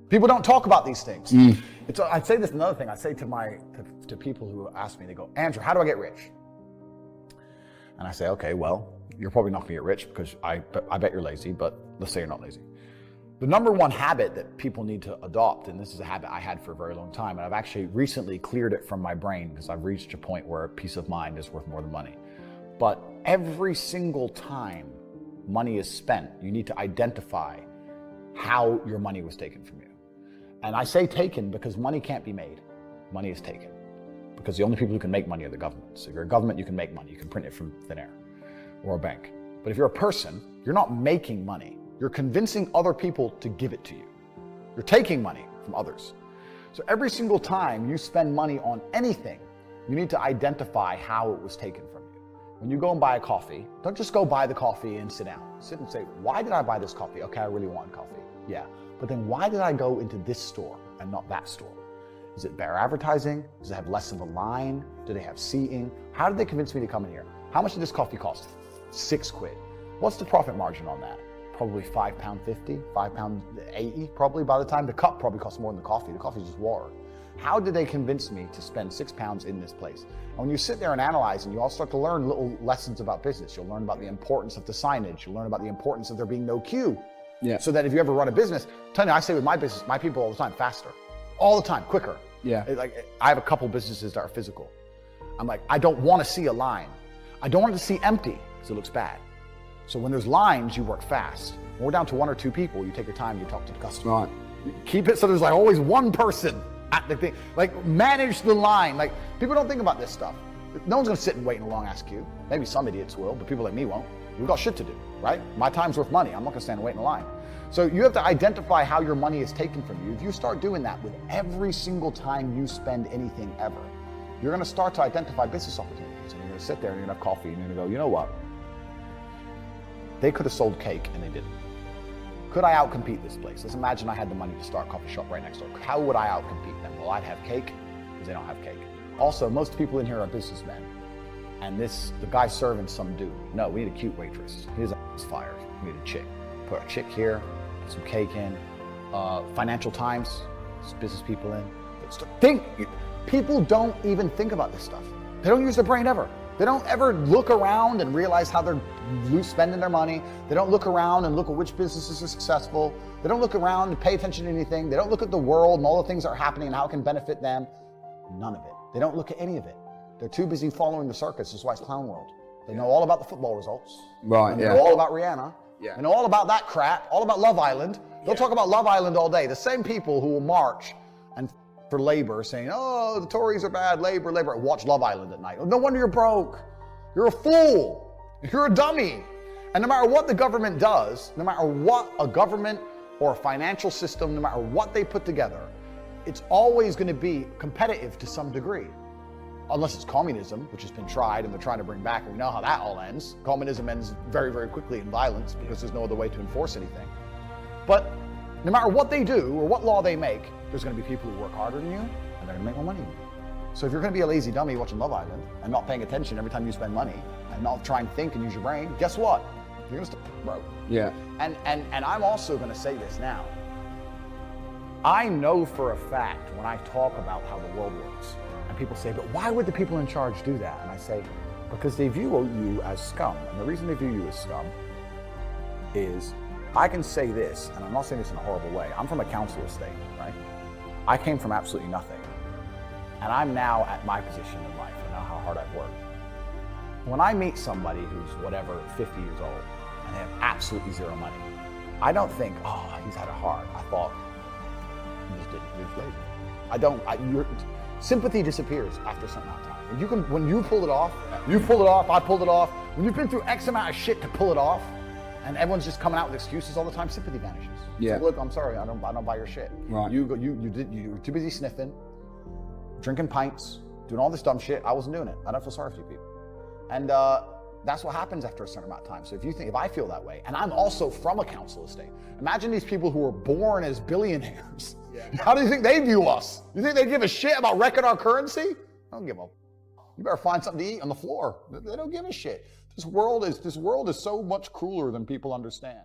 People don't talk about these things. I'd say this another thing. I say to people who ask me, they go, Andrew, how do I get rich? And I say, okay, well, you're probably not gonna get rich because I bet you're lazy, but let's say you're not lazy. The number one habit that people need to adopt, and this is a habit I had for a very long time, and I've actually recently cleared it from my brain because I've reached a point where peace of mind is worth more than money. But every single time money is spent, you need to identify how your money was taken from you. And I say taken because money can't be made. Money is taken. Because the only people who can make money are the government. So if you're a government, you can make money. You can print it from thin air or a bank. But if you're a person, you're not making money. You're convincing other people to give it to you. You're taking money from others. So every single time you spend money on anything, you need to identify how it was taken from you. When you go and buy a coffee, don't just go buy the coffee and sit down. Sit and say, why did I buy this coffee? Okay, I really want coffee. Yeah. But then why did I go into this store and not that store? Is it better advertising? Does it have less of a line? Do they have seating? How did they convince me to come in here? How much did this coffee cost? £6. What's the profit margin on that? Probably £5.50, £5.80 probably by the time. The cup probably costs more than the coffee. The coffee is just water. How did they convince me to spend £6 in this place? And when you sit there and analyze and you all start to learn little lessons about business, you'll learn about the importance of the signage. You'll learn about the importance of there being no queue. Yeah. So that if you ever run a business, tell you, I say with my business, my people all the time, faster. All the time, quicker. Yeah. Like I have a couple businesses that are physical. I'm like, I don't want to see a line. I don't want it to see empty because it looks bad. So when there's lines, you work fast. When we're down to 1 or 2 people, you take your time, you talk to the customer. Right. Keep it so there's like always one person at the thing. Like manage the line. Like people don't think about this stuff. No one's gonna sit and wait in a long ass queue. Maybe some idiots will, but people like me won't. We've got shit to do, right? My time's worth money. I'm not gonna stand and wait in a line. So you have to identify how your money is taken from you. If you start doing that with every single time you spend anything ever, you're gonna start to identify business opportunities. And you're gonna sit there and you're gonna have coffee and you're gonna go, you know what? They could have sold cake and they didn't. Could I outcompete this place? Let's imagine I had the money to start a coffee shop right next door. How would I outcompete them? Well, I'd have cake because they don't have cake. Also, most people in here are businessmen. And the guy serving some dude. No, we need a cute waitress. His is fired. We need a chick. Put a chick here, put some cake in. Financial Times, business people in. People don't even think about this stuff. They don't use their brain ever. They don't ever look around and realize how they're spending their money. They don't look around and look at which businesses are successful. They don't look around and pay attention to anything. They don't look at the world and all the things that are happening and how it can benefit them. None of it. They don't look at any of it. They're too busy following the circus. That's why it's Clown World. They know all about the football results. Right, They know all about Rihanna. Yeah. They know all about that crap, all about Love Island. They'll talk about Love Island all day. The same people who will march and for labor saying, oh, the Tories are bad, labor. Watch Love Island at night. No wonder you're broke. You're a fool. You're a dummy. And no matter what the government does, no matter what a government or a financial system, no matter what they put together, it's always going to be competitive to some degree. Unless it's communism, which has been tried and they're trying to bring back, and we know how that all ends. Communism ends very, very quickly in violence because there's no other way to enforce anything. But no matter what they do or what law they make, there's going to be people who work harder than you and they're going to make more money than you. So if you're going to be a lazy dummy watching Love Island and not paying attention every time you spend money and not try and think and use your brain, guess what? You're going to start broke. Yeah. And I'm also going to say this now. I know for a fact when I talk about how the world works, and people say, but why would the people in charge do that? And I say, because they view you as scum. And the reason they view you as scum is, I can say this, and I'm not saying this in a horrible way. I'm from a council estate, right? I came from absolutely nothing. And I'm now at my position in life. I know how hard I've worked. When I meet somebody who's whatever, 50 years old, and they have absolutely zero money, I don't think, oh, he's had it hard. I thought, he just didn't, he was lazy. Sympathy disappears after a certain amount of time. When you pull it off, you pull it off, I pulled it off. When you've been through X amount of shit to pull it off, and everyone's just coming out with excuses all the time, sympathy vanishes. Yeah. So look, I'm sorry, I don't buy your shit. Right. You were too busy sniffing, drinking pints, doing all this dumb shit. I wasn't doing it. I don't feel sorry for you people. And that's what happens after a certain amount of time. So if I feel that way, and I'm also from a council estate, imagine these people who were born as billionaires. Yeah. How do you think they view us? You think they give a shit about wrecking our currency? I don't give a. You better find something to eat on the floor. They don't give a shit. This world is so much crueler than people understand.